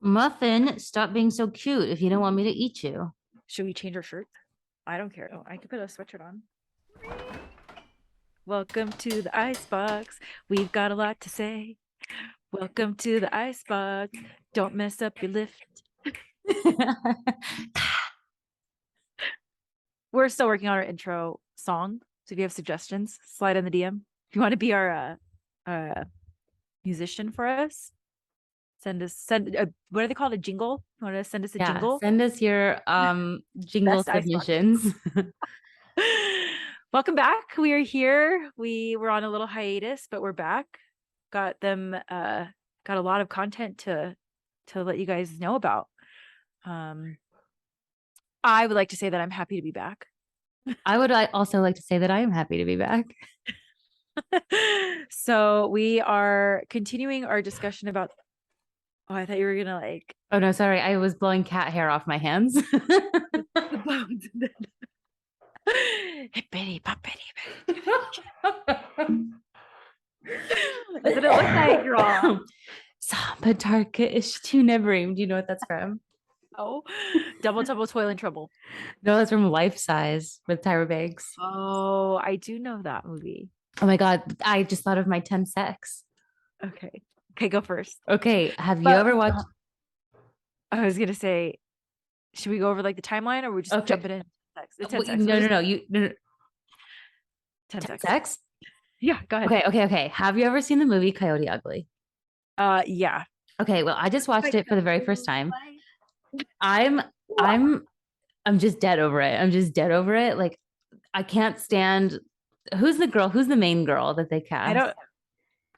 Muffin, stop being so cute if you don't want me to eat you. Should we change our shirt? I don't care. Oh, I could put a sweatshirt on. Welcome to the Icebox. We've got a lot to say. Welcome to the Icebox. Don't mess up your lift. We're still working on our intro song. So if you have suggestions, slide in the DM. If you want to be our musician for us, send what are they called? A jingle? You want to send us a Yeah, jingle? send us your jingle Best Icebox. submissions. Welcome back. We are here. We were on a little hiatus, but we're back. Got a lot of content to let you guys know about. I would like to say that I'm happy to be back. I would also like to say that I am happy to be back. So we are continuing our discussion about. Oh, I thought you were gonna like. Oh no, sorry. I was blowing cat hair off my hands. The bones. Hippity poppity. That's what it looks like, girl. Samba Tarkish to Neverim. Do you know what that's from? Oh, double toil and trouble. No, that's from Life Size with Tyra Banks. Oh, I do know that movie. Oh my God. I just thought of my 10 sex. Okay, go first. Okay. Have you ever watched? I was gonna say, should we go over like the timeline, or we just jump it in? It's 10 sex. No. You no. 10 10 sex. sex? Yeah, go ahead. Okay. Have you ever seen the movie Coyote Ugly? Yeah. Okay, well, I just watched it for the very first time. I'm just dead over it. I'm just dead over it. Like, I can't stand who's the main girl that they cast?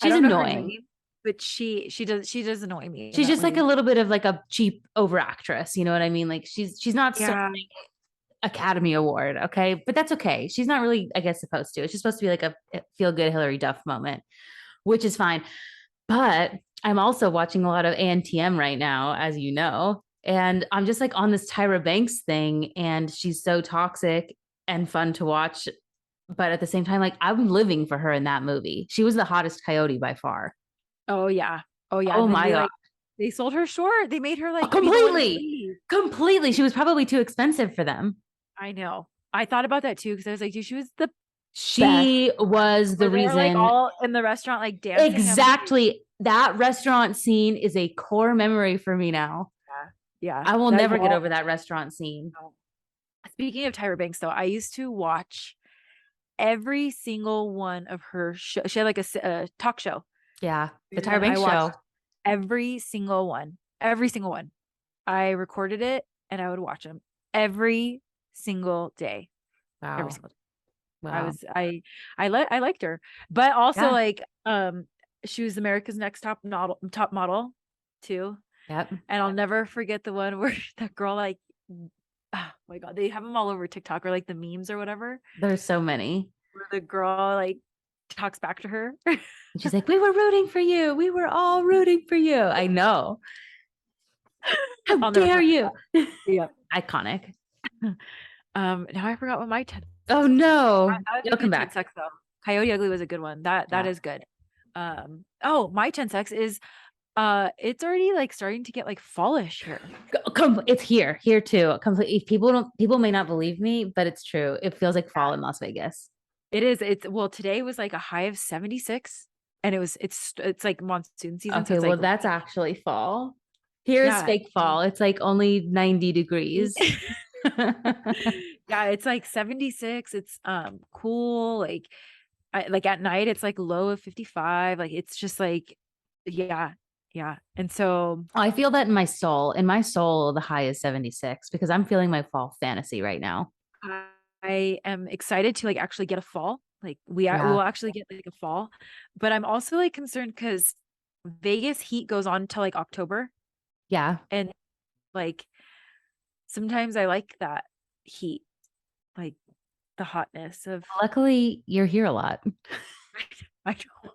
She's annoying. Name, but she does annoy me. She's just like a little bit of like a cheap over actress, you know what I mean? Like she's not serving Academy Award, okay? But that's okay. She's not really, I guess, supposed to. It's just supposed to be like a feel good Hillary Duff moment, which is fine. But I'm also watching a lot of ANTM right now, as you know. And I'm just like on this Tyra Banks thing, and she's so toxic and fun to watch. But at the same time, like I'm living for her in that movie. She was the hottest coyote by far. Oh yeah. Oh my God. They sold her short. They made her like completely. She was probably too expensive for them. I know. I thought about that too because I was like, dude, she was the reason. Like all in the restaurant, like dancing. Exactly. That restaurant scene is a core memory for me now. Yeah. I will never get over that restaurant scene. Speaking of Tyra Banks, though, I used to watch every single one of her show. She had like a talk show. Yeah, the Tyra Banks show. Every single one. I recorded it and I would watch them every single day. Wow. Every single day. Wow. I liked her, but also like she was America's Next top model too. Yep. And I'll never forget the one where that girl like, oh my God, they have them all over TikTok or like the memes or whatever. There's so many. Where the girl like talks back to her. She's like, "We were rooting for you. We were all rooting for you." I know. How dare you? Yeah. Iconic. Now I forgot what my 10. Oh no. You'll come back. 10 sex, though. Coyote Ugly was a good one. That is good. My 10 sex is it's already like starting to get like fallish here. It's here too. Completely. People may not believe me, but it's true. It feels like fall in Las Vegas. It is. Today was like a high of 76 and it's like monsoon season. Okay, so well, that's actually fall. Here's fake fall. It's like only 90 degrees. Yeah, it's like 76. It's cool. Like at night it's like low of 55. Like it's just like yeah. And so I feel that in my soul. In my soul, the high is 76 because I'm feeling my fall fantasy right now. I am excited to like actually get a fall. Like we will actually get like a fall, but I'm also like concerned because Vegas heat goes on till like October. Yeah. And like sometimes I like that heat, like the hotness of. Luckily, you're here a lot. I know.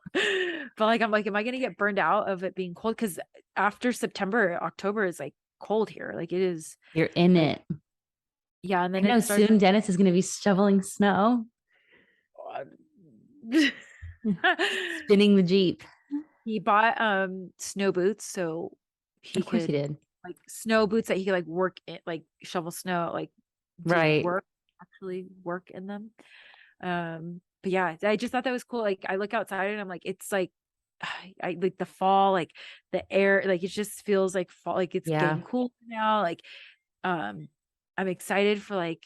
But like I'm like, am I gonna get burned out of it being cold? Because after September, October is like cold here. Like it is. You're in like, it. Yeah, and then soon Dennis is gonna be shoveling snow. Spinning the Jeep. He bought snow boots, so he Of course he could did. like snow boots that he could like work it, like shovel snow, like to Right. actually work in them. But yeah, I just thought that was cool. Like I look outside and I'm like, it's like I like the fall, like the air, like it just feels like fall, like it's Yeah. getting cool now. Like um I'm excited for like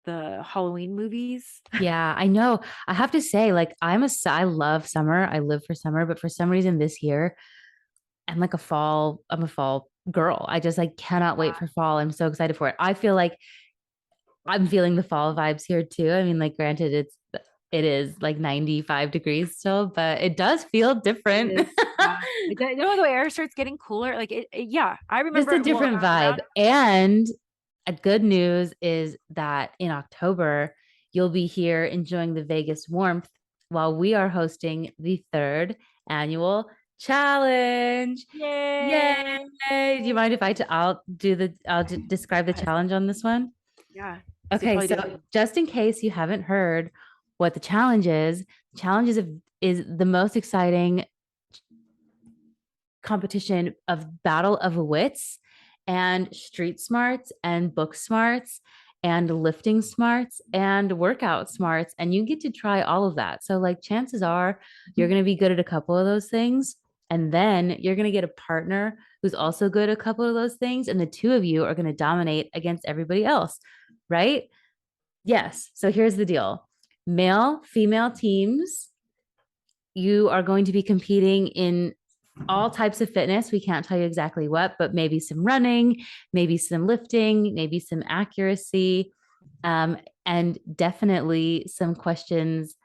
the Halloween movies. Yeah, I know. I have to say, like, I love summer. I live for summer, but for some reason this year, I'm a fall girl. I just like cannot wait for fall. I'm so excited for it. I feel like I'm feeling the fall vibes here too. I mean, like, granted, it is like 95 degrees still, but it does feel It different. is, yeah. You know, the air starts getting cooler. Like yeah, I Just remember a well different around vibe. And a good news is that in October, you'll be here enjoying the Vegas warmth while we are hosting the third annual challenge. Yay! yay. Do you mind if I'll describe the Yes. challenge on this one? Yeah, because they Okay, probably so do. just in case you haven't heard what the challenge is the most exciting competition of battle of wits and street smarts and book smarts and lifting smarts and workout smarts, and you get to try all of that. So like chances are you're going to be good at a couple of those things, and then you're going to get a partner who's also good at a couple of those things, and the two of you are going to dominate against everybody else, right? Yes. So here's the deal. Male, female teams, you are going to be competing in all types of fitness. We can't tell you exactly what, but maybe some running, maybe some lifting, maybe some accuracy, and definitely some questions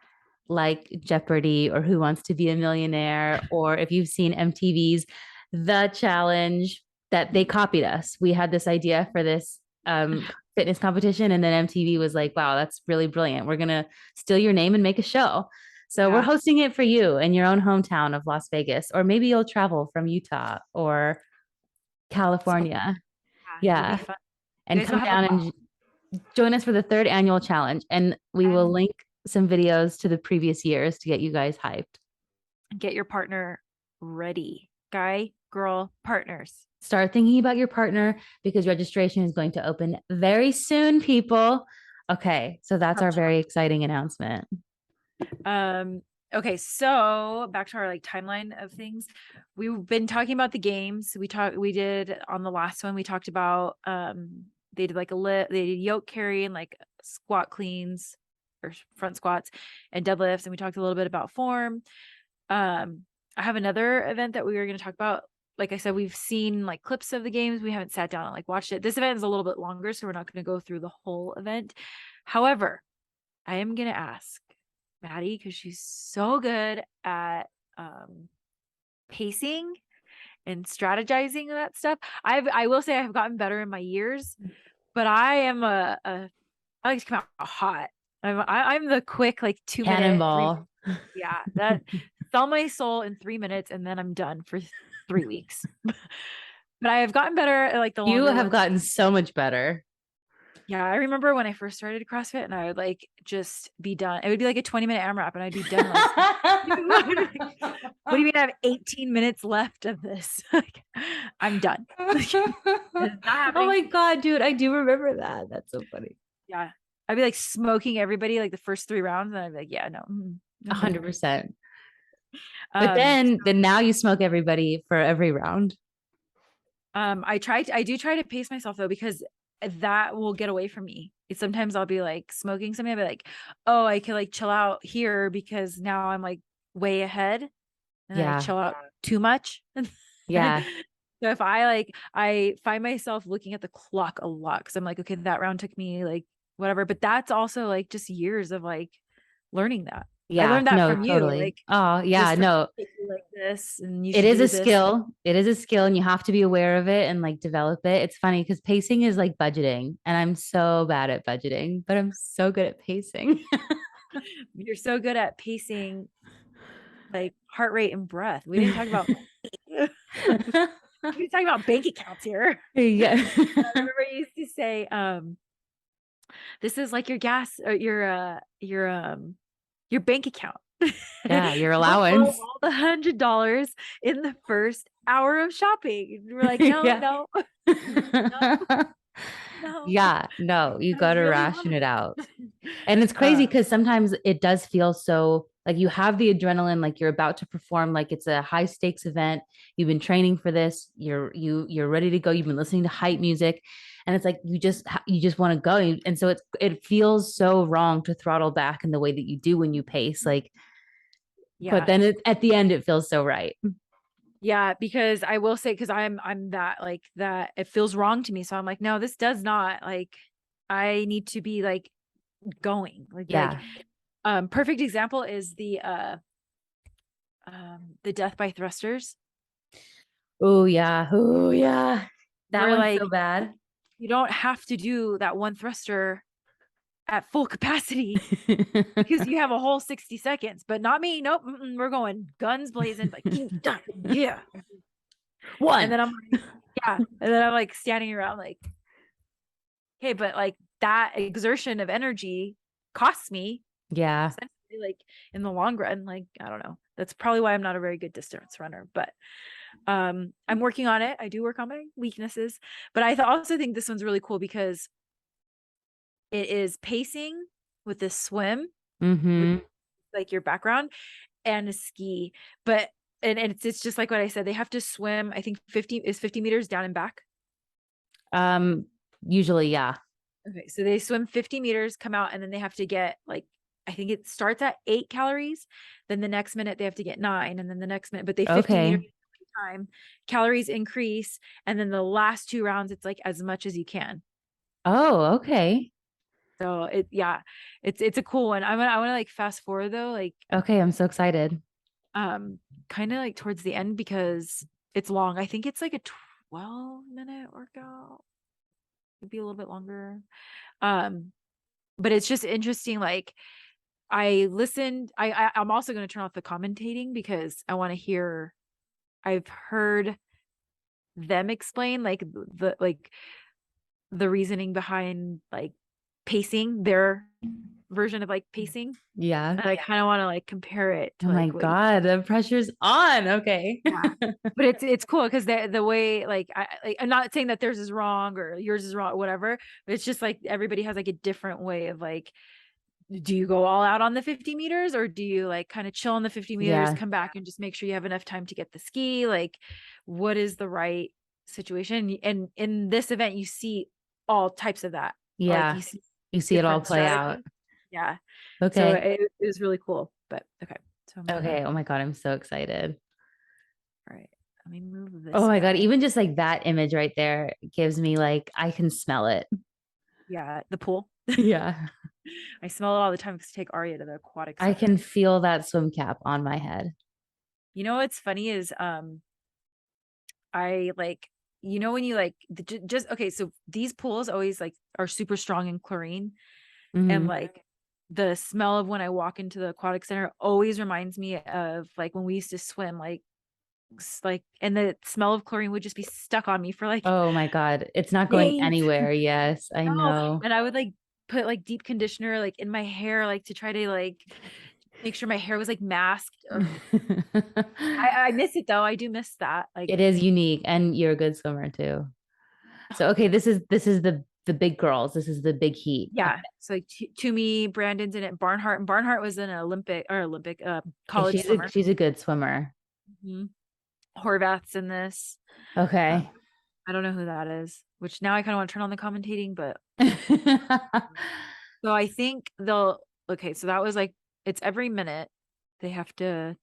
like Jeopardy or Who Wants to Be a Millionaire, or if you've seen MTV's The Challenge, that they copied us. We had this idea for this fitness competition, and then MTV was like, wow, that's really brilliant. We're going to steal your name and make a show. So we're Yeah. hosting it for you in your own hometown of Las Vegas, or maybe you'll travel from Utah or So California. yeah, it'll be Yeah. fun. You And guys come will have a down ball and join us for the third annual challenge. And we will and link some videos to the previous years to get you guys hyped. get your partner ready. Guy, girl, partners. Start thinking about your partner because registration is going to open very soon, people. Okay, so that's our very exciting announcement. Okay, so back to our like timeline of things. We've been talking about the games. We did on the last one, we talked about they did like they did yoke carry and like squat cleans or front squats and deadlifts, and we talked a little bit about form. I have another event that we were going to talk about. Like I said, we've seen like clips of the games. We haven't sat down and like watched it. This event is a little bit longer, so we're not going to go through the whole event. However, I am going to ask Maddie, because she's so good at pacing and strategizing and that stuff. I will say I've gotten better in my years, but I am I like to come out hot. I'm the quick like 2 minute Cannonball. yeah, that sell my soul in 3 minutes and then I'm done for 3 weeks. But I have gotten better at like the You longer have ones. gotten so much better. Yeah, I remember when I first started CrossFit and I would like just be done. It would be like a 20-minute AMRAP and I'd be done. Like, what do you mean I have 18 minutes left of this? Like, I'm done. It's not Oh happening. my God, dude. I do remember that. That's so funny. Yeah. I'd be like smoking everybody like the first 3 rounds. And I'd be like, yeah, no. I'm done. 100%. But then now you smoke everybody for every round. I do try to pace myself though, because that will get away from me. Sometimes I'll be like smoking something. I'll be like, oh, I can like chill out here because now I'm like way ahead, and then I chill out too much. Yeah. So if I find myself looking at the clock a lot because I'm like, okay, that round took me like whatever. But that's also like just years of like learning that. I Yeah. learned that No, from you. totally. Like Oh, yeah. this No, like this, and you it should is do a this. skill. It is a skill, and you have to be aware of it and like develop it. It's funny because pacing is like budgeting, and I'm so bad at budgeting, but I'm so good at pacing. You're so good at pacing like heart rate and breath. We didn't talk about we talking about bank accounts here. Yeah. I remember you used to say, this is like your gas or your bank account. Yeah, your Don't blow allowance. all the $100 in the first hour of shopping. We're like, no, Yeah. no, no, no. Yeah, no, you I got to really ration want it it. out. And it's crazy Um, because sometimes it does feel so like you have the adrenaline, like you're about to perform, like it's a high stakes event. You've been training for this. You're ready to go. You've been listening to hype music, and it's like you just want to go. And so it feels so wrong to throttle back in the way that you do when you pace. Like, but yeah. then at the end, it feels so right. Yeah, because I will say, because I'm that like that it feels wrong to me. So I'm like, no, this does not like I need to be like going. Yeah. Perfect example is the death by thrusters, Oh yeah. Oh yeah. That where one's like so bad. you don't have to do that one thruster at full capacity because you have a whole 60 seconds, but not me. Nope. We're going guns blazing, like, yeah. And One. then I'm like, yeah. And then I'm like standing around, like, okay, but like that exertion of energy costs me Yeah. essentially, like in the long run. Like, I don't know. That's probably why I'm not a very good distance runner, but I'm working on it. I do work on my weaknesses, but I also think this one's really cool because it is pacing with this swim with Mm-hmm. like your background and a ski. But and it's just like what I said, they have to swim, I think 50 meters down and back. Usually, yeah. Okay, so they swim 50 meters, come out, and then they have to get like, I think it starts at 8 calories. Then the next minute they have to get 9, and then the next minute, but they 50 meters Okay. time, calories increase, and then the last 2 rounds, it's like as much as you can. Oh, okay. So yeah, it's a cool one. I want to like fast forward though, like Okay, I'm so excited. um kind of like towards the end because it's long. I think it's like a 12-minute workout, maybe a little bit longer. Um, but it's just interesting. Like I listened. I'm also going to turn off the commentating because I want to hear. I've heard them explain like the reasoning behind like pacing, their version of like pacing, Yeah. and I kind of want to like compare it Oh to my like what. God, the pressure's on. Okay. Yeah. But it's cool because the way like I'm not saying that theirs is wrong or yours is wrong, whatever. But it's just like everybody has like a different way of like, do you go all out on the 50 meters or do you like kind of chill on the 50 meters, Yeah. come back and just make sure you have enough time to get the ski? Like, what is the right situation? And in this event, you see all types of that. Like Yeah. you see You see it all different play out. strategies. Yeah. So Okay. it was really cool. But okay. So I'm gonna, Okay. Oh my God, I'm so excited. all right, let me move Oh this my God, guy. even just like that image right there gives me like I can smell it. Yeah, the pool. Yeah. I smell it all the time because I take Arya to the aquatic I center. can feel that swim cap on my head. You know what's funny is I like, when you like just okay, so these pools always like are super strong in chlorine, and Hmm. like the smell of when I walk into the aquatic center always reminds me of like when we used to swim, like and the smell of chlorine would just be stuck on me for like Oh my God. It's not going days. anywhere. Yes, I No, know. and I would like put like deep conditioner like in my hair, like to try to like make sure my hair was like masked. Ugh. I miss it though. I do miss that. Like, It is unique and you're a good swimmer too. So okay, this is the big girls. This is the big heat. yeah. So like Toomey, Brandon's in it. Barnhart was an Olympic Okay, college swimmer. she's a good swimmer. Mhm. Horvath's in this. Uh, Okay. I don't know who that is, which now I kind of want to turn on the commentating, but so I think they'll, okay, so that was like, it's every minute they have to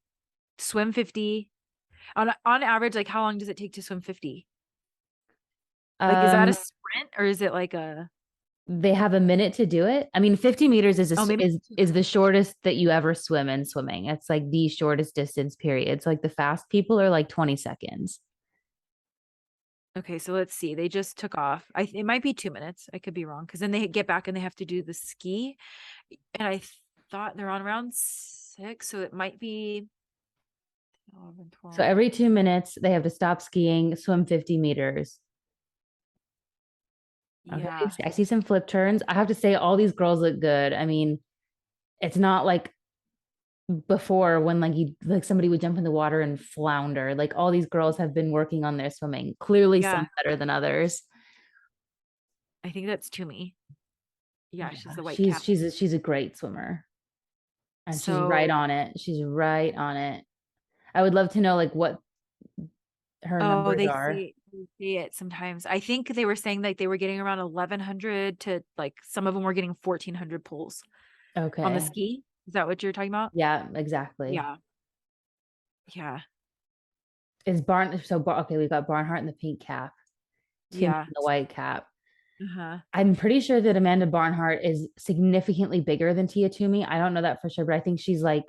swim 50 on average. Like how long does it take to swim 50? Like, is that a Um, sprint or is it like a, they have a minute to do it. I mean, 50 meters oh, maybe is the shortest that you ever swim in swimming. It's like the shortest distance period. So like the fast people are like 20 seconds. okay, so let's see. They just took off. It might be 2 minutes. I could be wrong because then they get back and they have to do the ski. And I thought they're on round 6, so it might be 11, So 12. every 2 minutes they have to stop skiing, swim 50 meters. Okay, Yeah. I see some flip turns. I have to say all these girls look good. I mean, it's not like before when like you like somebody would jump in the water and flounder. Like all these girls have been working on their swimming. Clearly Yeah. some better than others. I think that's Toomey. Yeah, she's Yeah, the white cap. she's a great swimmer. And she's right So, on it. She's right on it. I would love to know like what her oh, numbers are. they see it sometimes. I think they were saying like they were getting around 1100 to like some of them were getting 1400 pulls on the Okay. ski. Is that what you're talking about? Yeah, exactly. Yeah. Yeah. Is Barn so okay, we've got Barnhart in the pink cap, Toomey Yeah. in the white cap. Uh-huh. I'm pretty sure that Amanda Barnhart is significantly bigger than Tia Toomey. I don't know that for sure, but I think she's like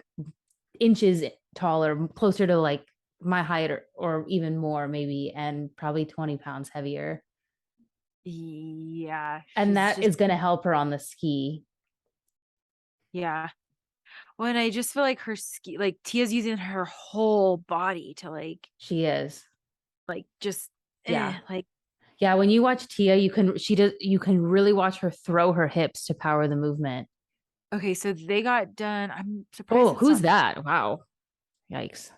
inches taller, closer to like my height or even more, maybe, and probably 20 pounds heavier. Yeah. And She's that just, is going to help her on the ski. yeah. Well, and I just feel like her ski, like Tia's using her whole body to She is. just, Yeah. like, Yeah. When you watch Tia, you can really watch her throw her hips to power the movement. okay, so they got done. I'm surprised Oh, it's who's not, that? Wow. Yikes.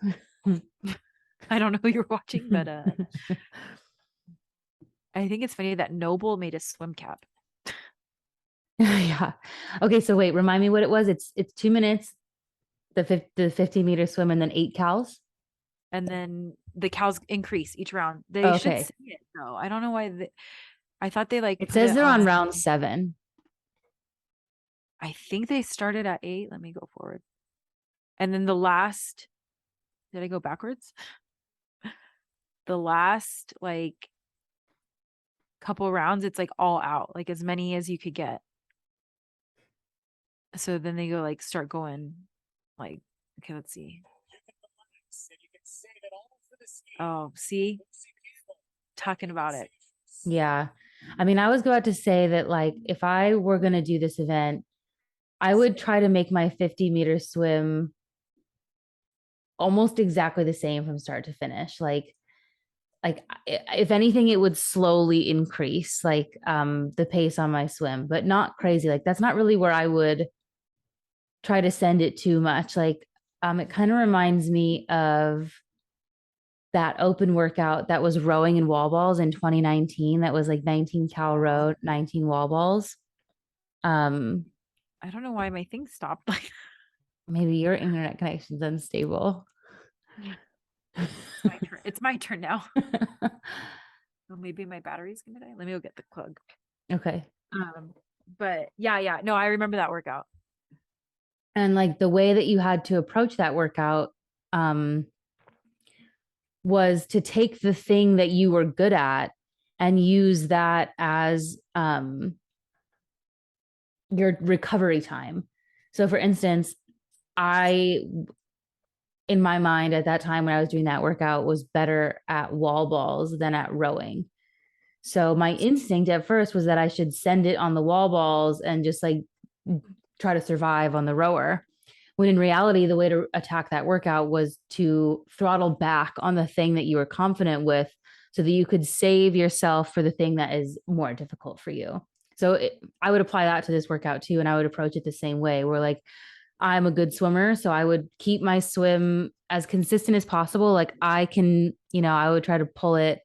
I don't know who you're watching, but I think it's funny that Noble made a swim cap. Yeah. Okay, so wait, remind me what it was. It's 2 minutes, the 50-meter swim, and then 8 cows. And then the cows increase each round. They should Okay. say it though. I don't know why I thought they like It put says it they're on. on round 7. I think they started at 8. Let me go forward. And then the last, did I go backwards? The last like couple rounds, it's like all out, like as many as you could get. So then they go like start going like, okay, let's see. Oh, see, talking about it. Yeah. I mean, I was about to say that like if I were going to do this event, I would try to make my 50-meter swim almost exactly the same from start to finish. Like if anything it would slowly increase like the pace on my swim, but not crazy. Like that's not really where I would try to send it too much. Like it kind of reminds me of that open workout that was rowing and wall balls in 2019 that was like 19 cal row, 19 wall balls. um I don't know why my thing stopped. Like, Maybe your internet connection's unstable. it's my turn. It's my turn now. Oh, maybe my battery's gonna die. Let me go get the plug. Okay. But yeah. No, I remember that workout. And like the way that you had to approach that workout um was to take the thing that you were good at and use that as your recovery time. So for instance, I in my mind at that time when I was doing that workout was better at wall balls than at rowing. So my instinct at first was that I should send it on the wall balls and just like try to survive on the rower. When in reality, the way to attack that workout was to throttle back on the thing that you were confident with so that you could save yourself for the thing that is more difficult for you. So I would apply that to this workout too. And I would approach it the same way where like, I'm a good swimmer. So I would keep my swim as consistent as possible. Like I can, I would try to pull it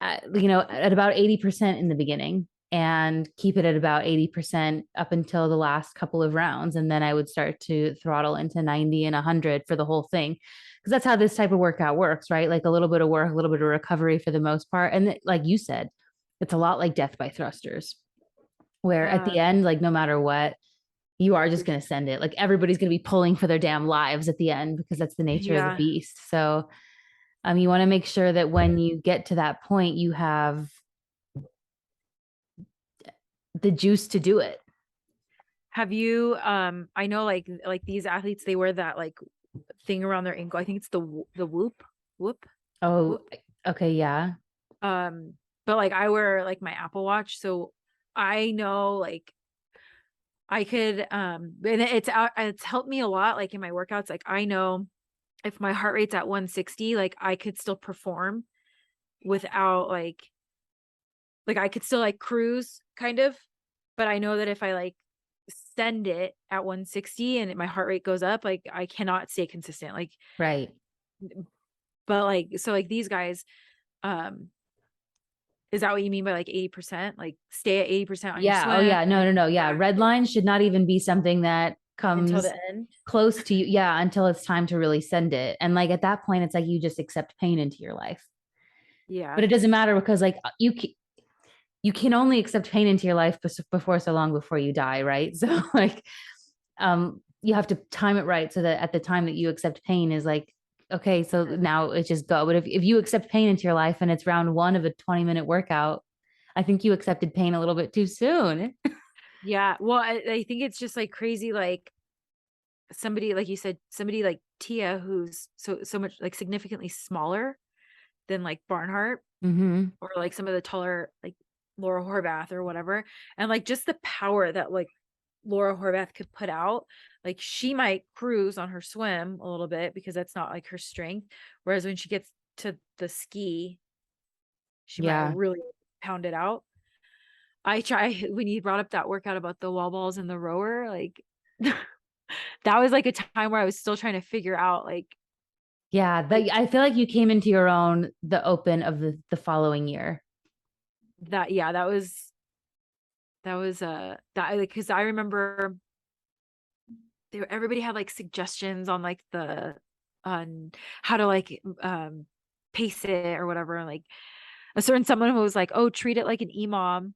at about 80% in the beginning and keep it at about 80% up until the last couple of rounds. And then I would start to throttle into 90 and 100 for the whole thing. Because that's how this type of workout works, right? Like a little bit of work, a little bit of recovery for the most part. And like you said, it's a lot like death by thrusters, where at the end, like no matter what, you are just going to send it. Like everybody's going to be pulling for their damn lives at the end because that's the nature of the Yeah. beast. So you want to make sure that when you get to that point, you have the juice to do it. Have you I know like these athletes they wear that like thing around their ankle. I think it's the whoop. Oh, Whoop. okay, yeah. But like I wear like my Apple Watch, so I know like I could and it's helped me a lot like in my workouts. Like I know if my heart rate's at 160, like I could still perform without like I could still like cruise kind of, but I know that if I like send it at 160 and my heart rate goes up, like I cannot stay consistent. Like, Right. but like, so like these guys, um, is that what you mean by like 80%? Like stay at 80% on your Yeah. Oh swim yeah. No, no, no. Yeah. Red line should not even be something that until comes the end? close to you. Yeah. Until it's time to really send it. And like at that point, it's like you just accept pain into your life. But Yeah. it doesn't matter because like you can only accept pain into your life before so long before you die, right? So like you have to time it right so that at the time that you accept pain is like, okay, so now it's just go. But if you accept pain into your life and it's round one of a 20-minute workout, I think you accepted pain a little bit too soon. Yeah. Well, I think it's just like crazy. Like somebody, like you said, somebody like Tia, who's so much like significantly smaller than like Barnhart, Mm-hmm. or like some of the taller, like Laura Horvath or whatever. And like just the power that like Laura Horvath could put out, like she might cruise on her swim a little bit because that's not like her strength. Whereas when she gets to the ski, she might Yeah. really pound it out. I try when you brought up that workout about the wall balls and the rower, like that was like a time where I was still trying to figure out Yeah. like I feel like you came into your own the open of the following year. that. Yeah, that was that, because I remember everybody had like suggestions on like the on how to like pace it or whatever. Like a certain someone who was like, oh, treat it like an EMOM.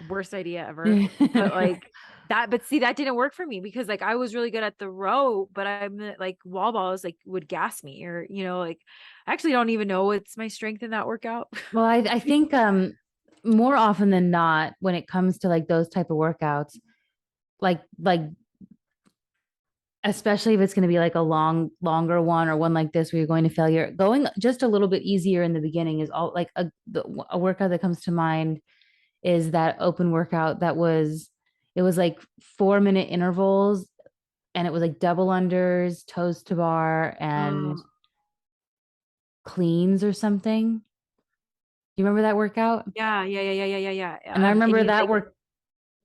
Worst idea ever. But like that, but see, that didn't work for me because like I was really good at the row, but I'm like wall balls like would gas me, or like I actually don't even know what's my strength in that workout. Well, I think more often than not, when it comes to like those type of workouts, like especially if it's going to be like a longer one or one like this where you're going to failure, going just a little bit easier in the beginning is all like a workout that comes to mind is that open workout it was like 4-minute intervals and it was like double unders, toes to bar, and Oh, cleans or something. You remember that workout? yeah, yeah, yeah, yeah, yeah, yeah, yeah. And I And remember you that like work.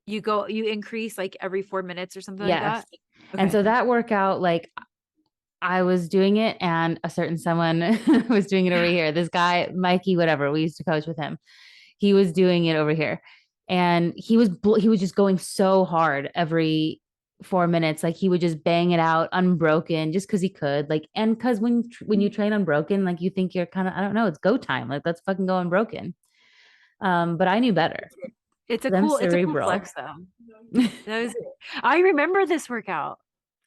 you increase like every 4 minutes or something like Yes. that. And Okay. so that workout, like I was doing it and a certain someone was doing it over here. This guy, Mikey, whatever, we used to coach with him. He was doing it over here. And he was just going so hard every 4 minutes. Like he would just bang it out unbroken just because he could. Like, and because when you train unbroken, like you think you're kind of, I don't know, it's go time. Like let's fucking go unbroken. But I knew better. I'm It's a cool cerebral. flex though. That was I remember this workout.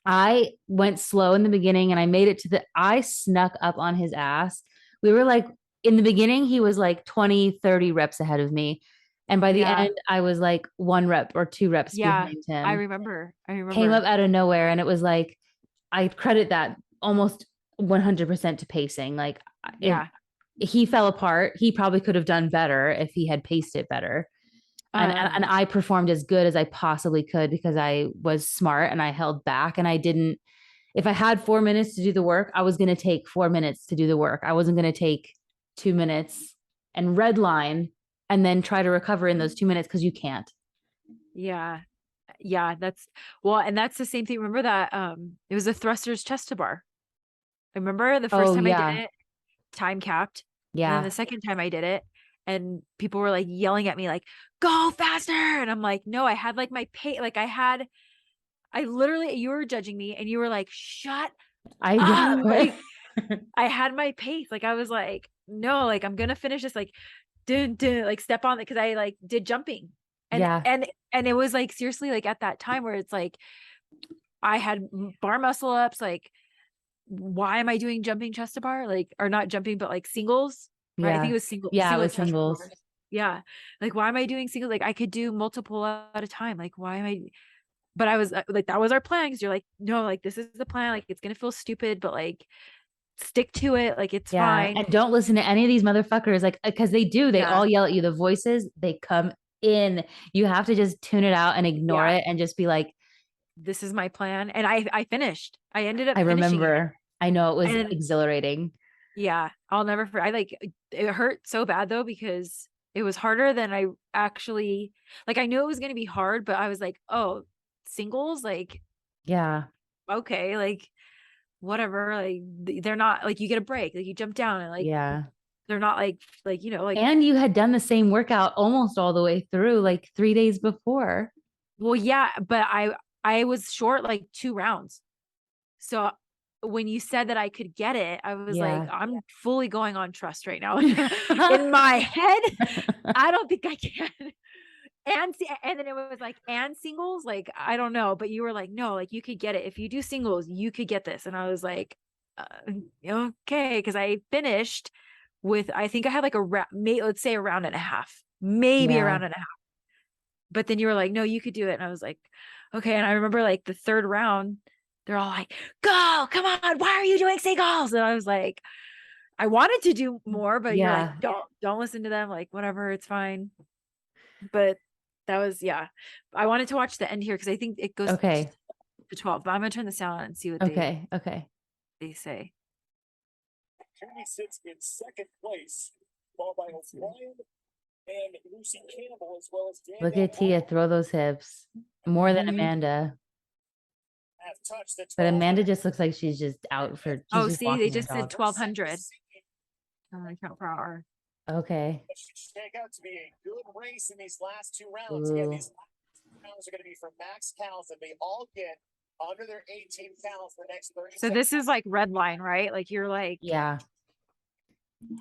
I went slow in the beginning and I made it I snuck up on his ass. We were like, in the beginning, he was like 20, 30 reps ahead of me. And by the Yeah. end, I was like 1 rep or 2 reps Yeah. behind I him. remember. I Came up remember. out of nowhere. And it was like, I credit that almost 100% to pacing. Like, if Yeah. he fell apart, he probably could have done better if he had paced it better. And Um, I performed as good as I possibly could because I was smart and I held back and I didn't. If I had 4 minutes to do the work, I was going to take 4 minutes to do the work. I wasn't going to take 2 minutes and red line and then try to recover in those 2 minutes because you can't. yeah. Yeah, that's well, and that's the same thing. Remember that it was a thrusters chest to bar. I remember the first Oh time I did yeah, it, time capped. And then yeah. the second time I did it, and people were like yelling at me, like, go faster. And I'm like, no, I had like my pace, like I literally, you were judging me and you were like, shut I up. know. Like I had my pace. Like I was like, no, like I'm gonna finish this, like dun, dun, like step on it because I like did jumping. And Yeah, and it was like seriously like at that time where it's like I had bar muscle ups, like why am I doing jumping chest to bar? Like, or not jumping, but like singles, right? I think yeah, it was yeah. It single was chest to singles. bars. Yeah. Like, why am I doing singles? Like I could do multiple at a time. Like, why am I, but I was like, that was our plan. Cause you're like, no, like this is the plan. Like it's going to feel stupid, but like stick to it. Like it's Yeah, fine. and don't listen to any of these motherfuckers, like because they do. They Yeah. all yell at you. The voices they come in. You have to just tune it out and ignore Yeah. it and just be like, This is my plan. And I finished. I ended up I finishing it. remember. I know it was And exhilarating. yeah, I'll never forget. I like it hurt so bad though because It was harder than I actually like. I knew it was going to be hard, but I was like, oh, singles, like, Yeah. okay, like whatever. Like they're not like you get a break, like you jump down and like Yeah. they're not like, like, And you had done the same workout almost all the way through, like 3 days before. well, yeah, but I was short like 2 rounds. So when you said that I could get it, I was like, Yeah. I'm fully going on trust right now. In my head, I don't think I can. And then it was like, and singles, like, I don't know, but you were like, no, like you could get it. If you do singles, you could get this. And I was like, okay. Cause I finished with, I think I had like let's say a round and a half, maybe a Yeah. round and a half. But then you were like, no, you could do it. And I was like, okay. And I remember like the third round, they're all like, go, come on. Why are you doing singles? And I was like, I wanted to do more, but you're like, Yeah. don't listen to them. Like, whatever, it's fine. But that was, yeah. I wanted to watch the end here because I think it goes Okay. to 12, but I'm gonna turn this down and see what Okay. Okay. they say. Kenny sits in second place, followed by O'Brien and Lucy Campbell, as well as Look at Tia throw those hips more than Mhm. have touched the But 12. Amanda just looks like she's just out for. She's Oh, just see, they walking her just said dog. 1200 count per hour. Okay. It should shake out to be a good race in these last 2 rounds. Again, Ooh. these last 2 rounds are going to be for max counts, and they all get under their 18 counts for the next 30 So this is like red line, right? Like you're like, Yeah.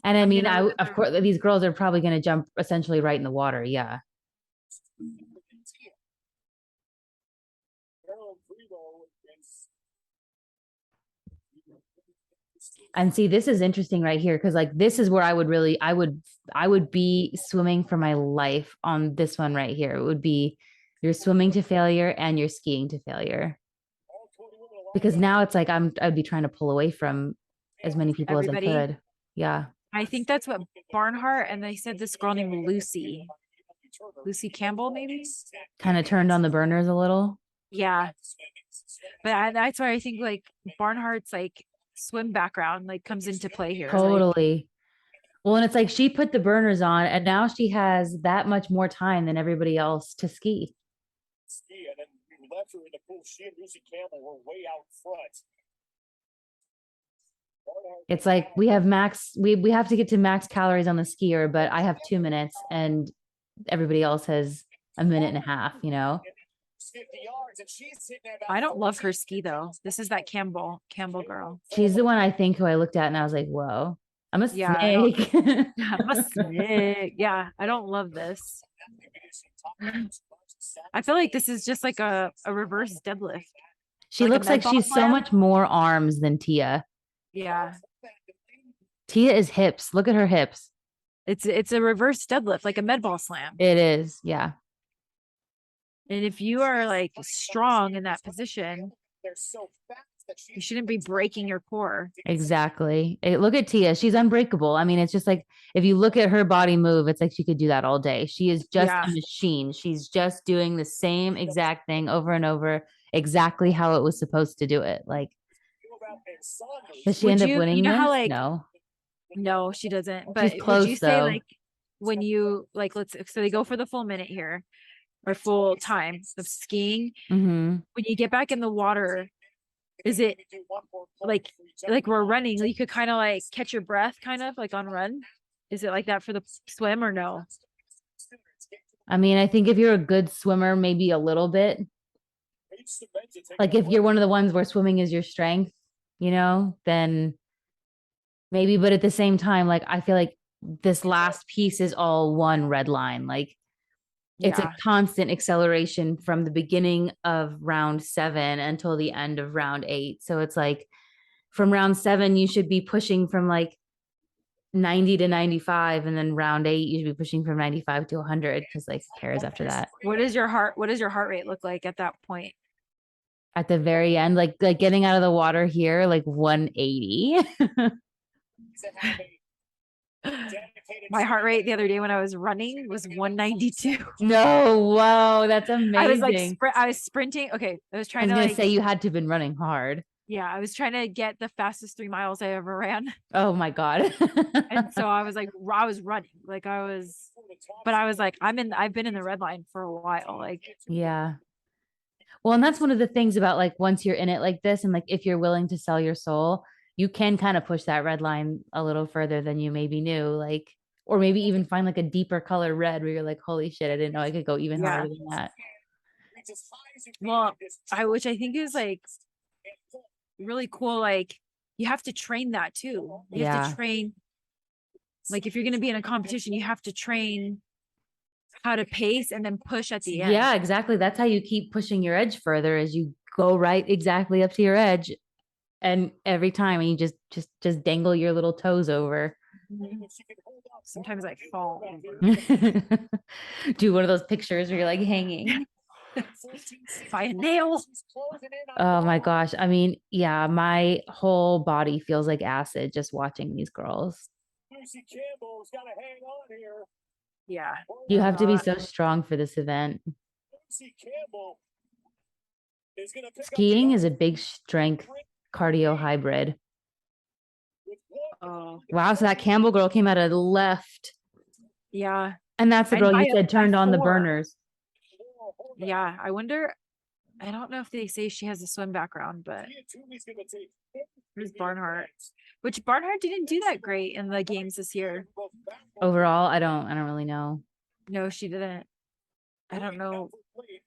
And I I'm mean, gonna of course, these girls are probably going to jump essentially right in the water. Yeah. And see, this is interesting right here because like this is where I would be swimming for my life on this one right here. It would be you're swimming to failure and you're skiing to failure. Because now it's like I'd be trying to pull away from as many people as I everybody. could. Yeah. I think that's what Barnhart and they said this girl named Lucy Campbell, maybe. Kind of turned on the burners a little. Yeah. But that's why I think like Barnhart's like swim background like comes into play here. Totally. Well, and it's like she put the burners on and now she has that much more time than everybody else to ski. And then we left her in the pool. She and Lucy Campbell were way out front. It's like we have we have to get to max calories on the skier, but I have 2 minutes and everybody else has a minute and a half, you know? I don't love her ski though. This is that Campbell girl. She's the one I think who I looked at and I was like, whoa, I'm a snake. I'm a snake. Yeah, I don't love this. I feel like this is just like a reverse deadlift. She looks like she's so much more arms than Tia. Yeah. Tia is hips. Look at her hips. It's a reverse deadlift, like a med ball slam. It is. Yeah. And if you are like strong in that position, you shouldn't be breaking your core. Exactly. Look at Tia. She's unbreakable. I mean, it's just like if you look at her body move, it's like she could do that all day. She is just a machine. She's just doing the same exact thing over and over, exactly how it was supposed to do it. Like, does she end up winning? You know this? how like no, she doesn't. But she's close, would you say though. like when you like so they go for the full minute here or full time of skiing, when you get back in the water, is it like we're running, you could kind of like catch your breath kind of like on run? Is it like that for the swim or no? I mean, I think if you're a good swimmer, maybe a little bit. Like if you're one of the ones where swimming is your strength, you know, then maybe. But at the same time, like I feel like this last piece is all one red line. Like it's a constant acceleration from the beginning of round 7 until the end of round 8. So it's like from round 7, you should be pushing from like 90 to 95. And then round 8, you should be pushing from 95 to 100 because like who cares after that? What does your heart rate look like at that point? At the very end, like getting out of the water here, like 180. My heart rate the other day when I was running was 192. No, whoa, that's amazing. I was like, I was sprinting. Okay, I was trying to say you had to have been running hard. Yeah, I was trying to get the fastest 3 miles I ever ran. Oh my God. And so I was like, I was running. Like I was but I was like, I've been in the red line for a while. Like, Yeah. Well, and that's one of the things about like once you're in it like this, and like if you're willing to sell your soul, you can kind of push that red line a little further than you maybe knew. Like, or maybe even find like a deeper color red where you're like, holy shit, I didn't know I could go even harder than that. well, which I think is like really cool. Like, you have to train that too. You have Yeah. to train, like, if you're going to be in a competition, you have to train how to pace and then push at the end. Yeah, exactly. That's how you keep pushing your edge further as you go right exactly up to your edge. And every time you just dangle your little toes over. Sometimes I fall over. Do one of those pictures where you're like hanging by a nail. Oh my gosh. I mean, yeah, my whole body feels like acid just watching these girls. Lucy Campbell's got to hang on here. Yeah. You have to be so strong for this event. Lucy Campbell is going to pick Skiing is a big strength cardio hybrid. Oh. Wow. So that Campbell girl came out of the left. Yeah. And that's the girl you said turned on the 4. burners. Yeah. I wonder, I don't know if they say she has a swim background, but there's Barnhart, which Barnhart didn't do that great in the games this year. Overall, I don't really know. No, she didn't. I don't know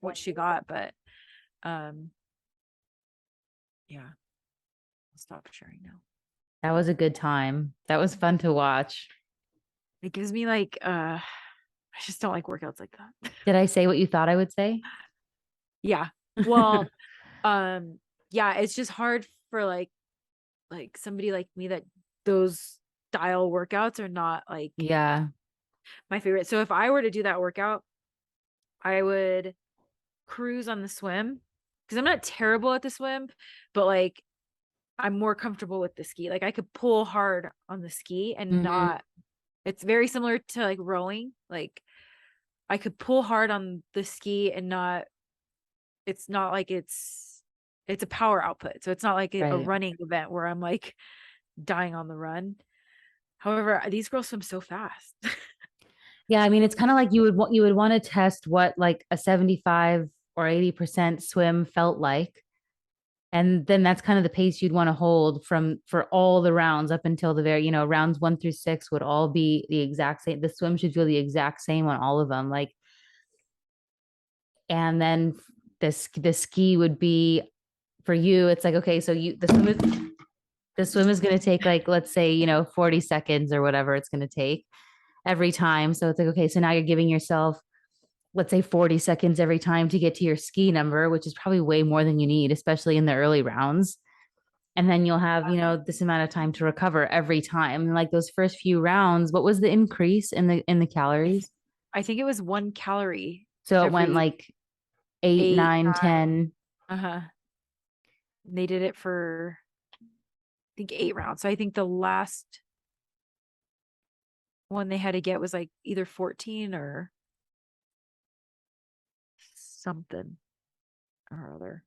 what she got, but yeah. I'll stop sharing now. That was a good time. That was fun to watch. It gives me like I just don't like workouts like that. Did I say what you thought I would say? Yeah. Well, yeah, it's just hard for like somebody like me that those style workouts are not like yeah my favorite. So if I were to do that workout, I would cruise on the swim because I'm not terrible at the swim, but like I'm more comfortable with the ski. Like I could pull hard on the ski and not, it's very similar to like rowing. Like I could pull hard on the ski and not, it's not like it's a power output. So it's not like a running event where I'm like dying on the run. However, these girls swim so fast. Yeah, I mean, it's kind of like you would want to test what like a 75 or 80% swim felt like. And then that's kind of the pace you'd want to hold for all the rounds up until the very, rounds 1 through 6 would all be the exact same. The swim should feel the exact same on all of them. Like, and then the ski would be for you. It's like, okay, so the swim is going to take like, let's say, 40 seconds or whatever it's going to take every time. So it's like, okay, so now you're giving yourself, let's say 40 seconds every time to get to your ski number, which is probably way more than you need, especially in the early rounds. And then you'll have, this amount of time to recover every time. And like those first few rounds, what was the increase in the calories? I think it was 1 calorie. So it went like 8, 9, 10. Uh-huh. They did it for, I think 8 rounds. So I think the last one they had to get was like either 14 or something or other.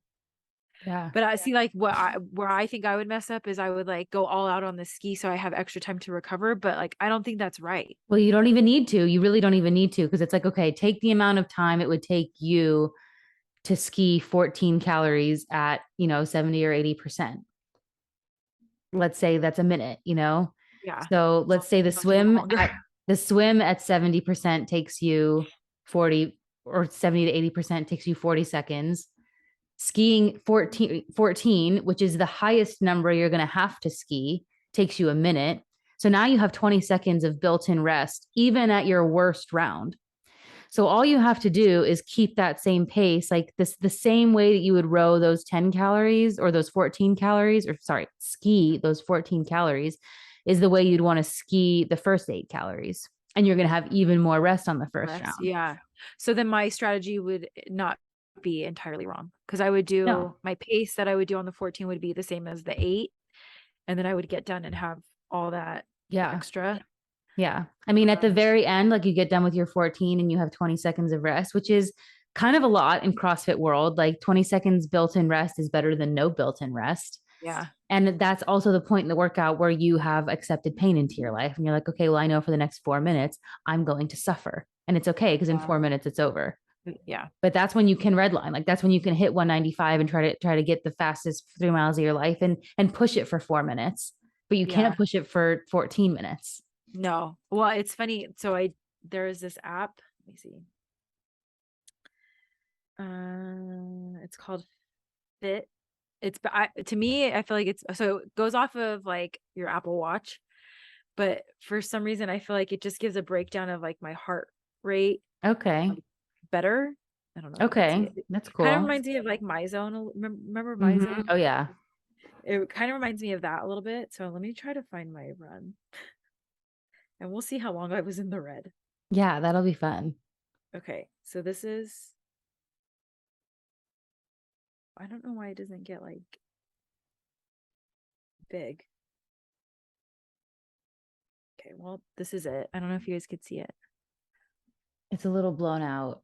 Yeah. But I see like where I think I would mess up is I would like go all out on the ski so I have extra time to recover. But like I don't think that's right. Well, you don't even need to. You really don't even need to, because it's like, okay, take the amount of time it would take you to ski 14 calories at 70 or 80%. Let's say that's a minute. Yeah. So let's say the swim at 70% takes you 40, or 70 to 80% takes you 40 seconds. Skiing 14, which is the highest number you're going to have to ski, takes you a minute. So now you have 20 seconds of built-in rest, even at your worst round. So all you have to do is keep that same pace, like the same way that you would row those 10 calories or those 14 calories, or sorry, ski those 14 calories is the way you'd want to ski the first 8 calories. And you're going to have even more rest on the first round. Yeah. So then my strategy would not be entirely wrong, because I would do my pace that I would do on the 14 would be the same as the 8. And then I would get done and have all that extra. Yeah. I mean, at the very end, like you get done with your 14 and you have 20 seconds of rest, which is kind of a lot in CrossFit world. Like 20 seconds built-in rest is better than no built-in rest. Yeah. And that's also the point in the workout where you have accepted pain into your life. And you're like, okay, well, I know for the next 4 minutes, I'm going to suffer. and it's okay because in 4 minutes it's over. Yeah. But that's when you can redline. Like that's when you can hit 195 and try to get the fastest 3 miles of your life and push it for 4 minutes. But you can't push it for 14 minutes. No. Well, it's funny. So there is this app. Let me see. It's called Fit. To me, I feel like it goes off of like your Apple Watch, but for some reason I feel like it just gives a breakdown of like my heart rate. Okay. Better. I don't know. Okay. That's cool. Kind of reminds me of like MyZone. Remember MyZone? Oh yeah. It kind of reminds me of that a little bit. So let me try to find my run. And we'll see how long I was in the red. Yeah, that'll be fun. Okay. So this is, I don't know why it doesn't get like big. Okay, well, this is it. I don't know if you guys could see it. It's a little blown out.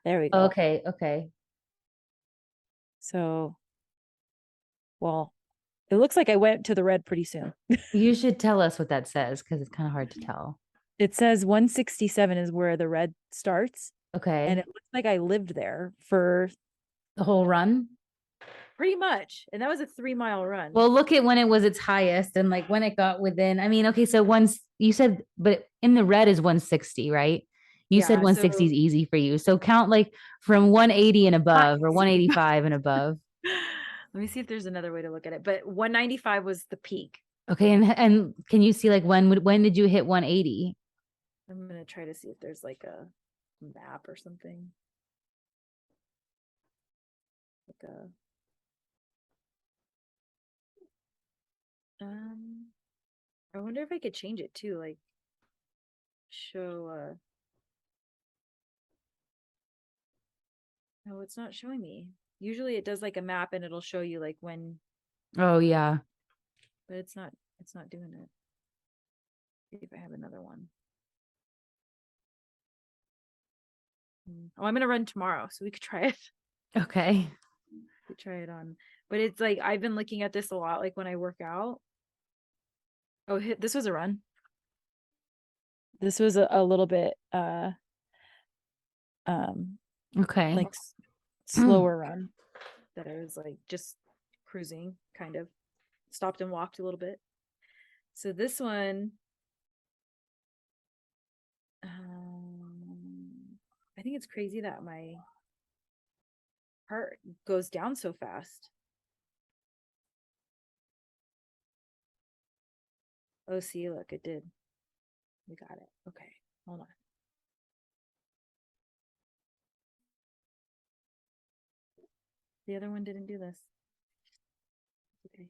There we go. Okay. So, well, it looks like I went to the red pretty soon. You should tell us what that says because it's kind of hard to tell. It says 167 is where the red starts. Okay. And it looks like I lived there for the whole run. Pretty much. And that was a 3-mile run. Well, look at when it was its highest and like when it got within. I mean, okay, so once you said, but in the red is 160, right? You said 160 is easy for you. So count like from 180 and above or 185 and above. Let me see if there's another way to look at it. But 195 was the peak. Okay, and can you see like when did you hit 180? I'm gonna try to see if there's like a map or something. Like I wonder if I could change it too, like show no, it's not showing me. Usually it does like a map and it'll show you like when. Oh yeah. But it's not doing it. See if I have another one. Oh, I'm gonna run tomorrow, so we could try it. Okay. We could try it on. But it's like I've been looking at this a lot, like when I work out. Oh, this was a run. This was a little bit okay, like slower run that I was like just cruising, kind of stopped and walked a little bit. So this one, I think it's crazy that my heart goes down so fast. Oh, see, look, it did. We got it. Okay, hold on. The other one didn't do this. Okay.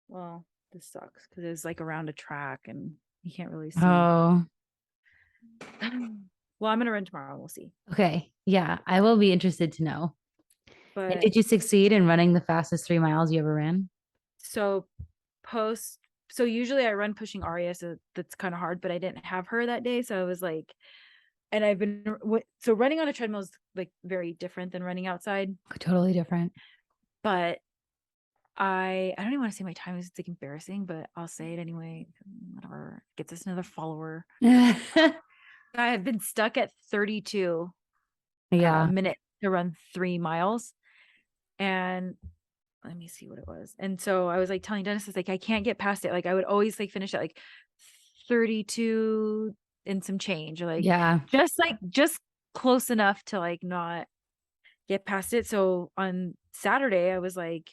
Well, this sucks because it was like around a track and you can't really see. Oh. Well, I'm gonna run tomorrow and we'll see. Okay. Yeah, I will be interested to know. But and did you succeed in running the fastest 3 miles you ever ran? So usually I run pushing Aria, so that's kind of hard, but I didn't have her that day. So I was like, and I've been, so running on a treadmill is like very different than running outside. Totally different. But I don't even want to say my time is like embarrassing, but I'll say it anyway. Whatever gets us another follower. I have been stuck at 32 minutes to run 3 miles. And let me see what it was. And so I was like telling Dennis, I can't get past it. Like I would always like finish at like 32 and some change, or like just close enough to like not get past it. So on Saturday I was like,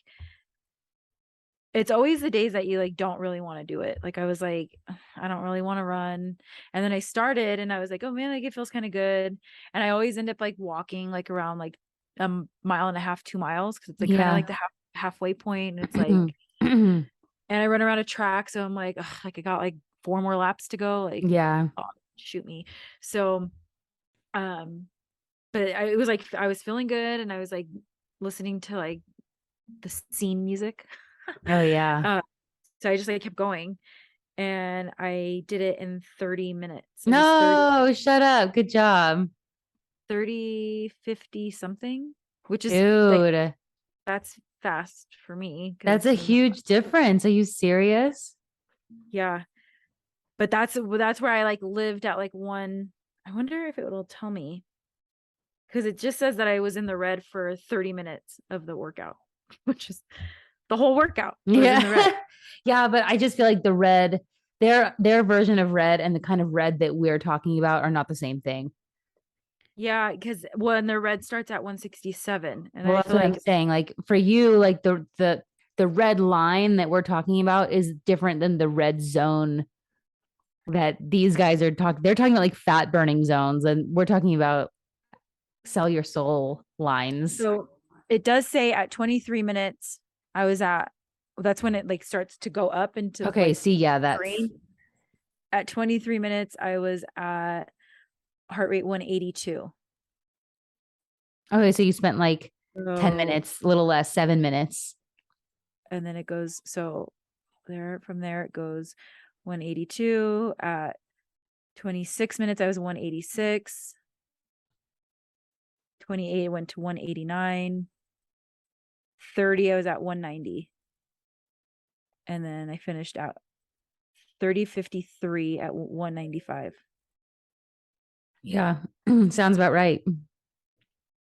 it's always the days that you like don't really want to do it. Like I was like, I don't really want to run. And then I started and I was like, oh man, like it feels kind of good. And I always end up like walking like around like a mile and a half, 2 miles, because it's like kind of like the halfway point. And it's like and I run around a track, so I'm like, ugh, like I got like 4 more laps to go. Like, oh, shoot me. So but it was like I was feeling good and I was like listening to like the scene music. Oh yeah. So I just like kept going and I did it in 30 minutes. No, shut up. Good job. 30:50 something, which is dude, that's fast for me. That's a huge difference. Are you serious? Yeah. But that's where I like lived at like one. I wonder if it will tell me, because it just says that I was in the red for 30 minutes of the workout, which is the whole workout. Was in the red. Yeah, but I just feel like the red, their version of red and the kind of red that we're talking about are not the same thing. Yeah, because when the red starts at 167, and Well, I that's feel what like I'm saying. Like for you, like the red line that we're talking about is different than the red zone that these guys are talking. They're talking about like fat burning zones, and we're talking about sell your soul lines. so it does say at 23 minutes, I was at, that's when it like starts to go up into Okay, like see, yeah, that's green. At 23 minutes, I was at heart rate 182. okay. So you spent like 10 So, minutes, a little less, 7 minutes. and then it goes, so there, from there it goes 182. At 26 minutes, I was 186. 28 went to 189. 30, I was at 190. And then I finished out 30:53 at 195. Yeah, sounds about right.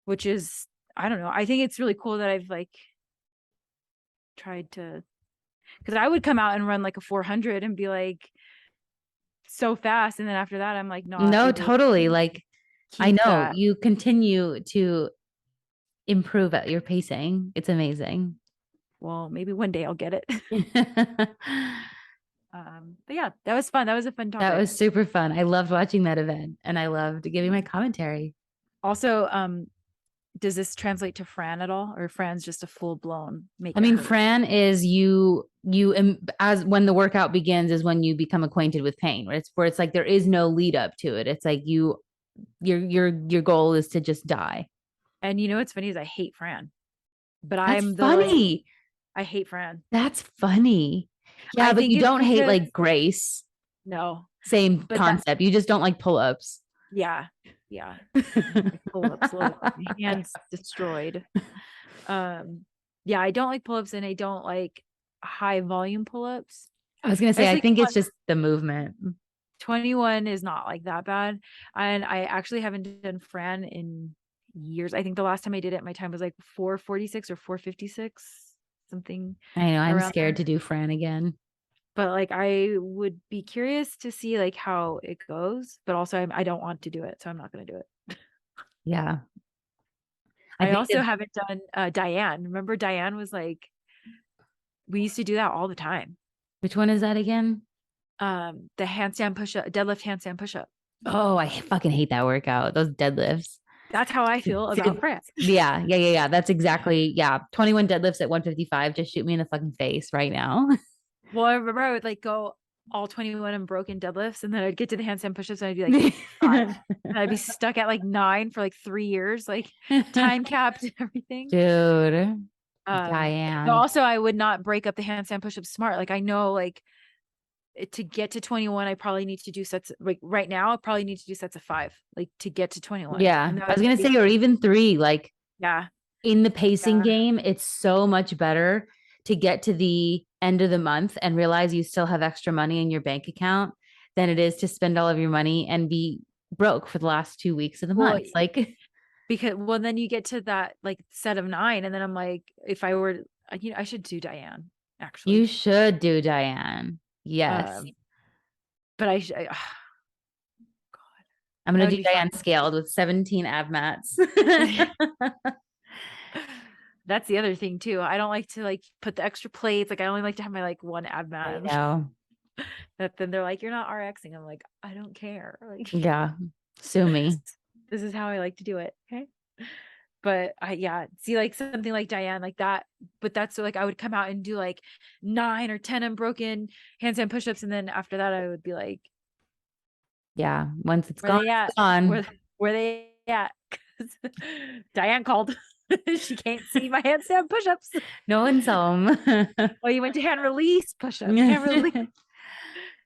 Which is, I don't know. I think it's really cool that I've like tried to, because I would come out and run like a 400 and be like so fast. And then after that, I'm like not No, able totally. to Like I keep know that. you continue to improve at your pacing. It's amazing. Well, maybe one day I'll get it. But yeah, that was fun. That was a fun topic. That was super fun. I loved watching that event and I loved giving my commentary. Also, does this translate to Fran at all, or Fran's just a full blown make? I mean, Fran is as when the workout begins is when you become acquainted with pain. Where it's like there is no lead up to it. It's like your goal is to just die. And you know what's funny is I hate Fran, but That's I'm the funny. like, I hate Fran. That's funny. Yeah, I but think you it's don't hate because like Grace. no, Same but concept. You just don't like pull-ups. yeah, pull-ups, hands destroyed. Yeah, I don't like pull-ups, and I don't like high volume pull-ups. I was gonna say, I Especially think it's just the movement. 21 is not like that bad. And I actually haven't done Fran in years. I think the last time I did it, my time was like 446 or 456, something I know I'm around scared there. to do Fran again. But like I would be curious to see like how it goes, but also I don't want to do it, so I'm not going to do it. Yeah. I think also that, haven't done Diane. Remember Diane was like, we used to do that all the time. which one is that again? The handstand push-up, deadlift handstand push-up. Oh, I fucking hate that workout. Those deadlifts. That's how I feel about Fran. Yeah. That's exactly, yeah. 21 deadlifts at 155. Just shoot me in the fucking face right now. Well, I remember I would like go all 21 and broken deadlifts, and then I'd get to the handstand push-ups and I'd be like 5. And I'd be stuck at like 9 for like 3 years, like time capped and everything. Dude. But Diane. also I would not break up the handstand push-ups smart. Like I know like to get to 21, I probably need to do sets like right now, I probably need to do sets of 5, like to get to 21. Yeah. And that I was gonna say, or even 3, like yeah. in the pacing game, it's so much better to get to the end of the month and realize you still have extra money in your bank account than it is to spend all of your money and be broke for the last 2 weeks of the Well, month. Like, because well, then you get to that like set of 9, and then I'm like, if I were, I should do Diane actually. you should do Diane. Yes. But God, I'm going that to would do be Diane fun. scaled with 17 ab mats. That's the other thing too. I don't like to like put the extra plates. Like I only like to have my like one ab mat. I know. That then they're like, you're not RXing. I'm like, I don't care. Like, Yeah. Sue me. this is how I like to do it. Okay. But yeah, see like something like Diane like that. But that's so like I would come out and do like 9 or 10 unbroken handstand push-ups. And then after that, I would be like, Yeah. Once it's where gone, they at? it's gone. Where they at? 'Cause Diane called. She can't see my handstand push-ups. No one's home. Oh, you went to hand release push-ups. Hand release.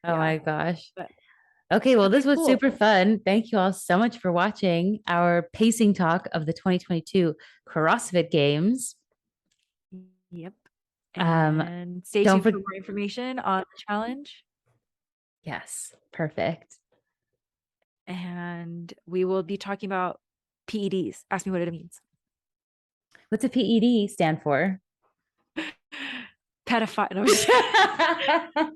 Oh my gosh. But Okay, well, this was cool. super fun. Thank you all so much for watching our pacing talk of the 2022 CrossFit Games. Yep. Um, And stay don't tuned for for- more information on the challenge. Yes. Perfect. And we will be talking about PEDs. Ask me what it means. What's a PED stand for? Pedophile. No,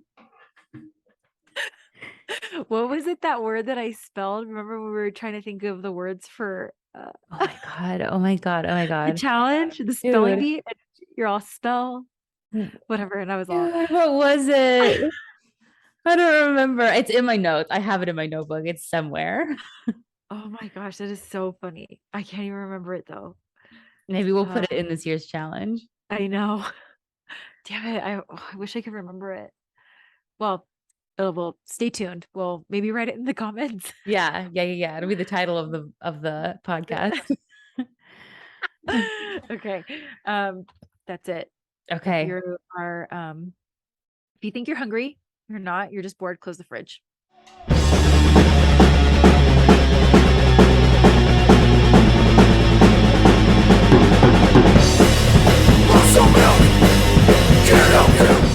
what was it, that word that I spelled? Remember when we were trying to think of the words for Oh my God. Oh my God. Oh my the God. challenge, the spelling Dude. bee? And you're all spell whatever. And I was all, Dude, what was it? I don't remember. It's in my notes. I have it in my notebook. It's somewhere. oh my gosh, that is so funny. I can't even remember it though. Maybe we'll put it in this year's challenge. I know. Damn it. I wish I could remember it. Well, well, stay tuned. We'll maybe write it in the comments. Yeah. It'll be the title of the podcast. Okay. That's it. Okay. If you think you're hungry, you're not, you're just bored, close the fridge. Want some milk? Get out here.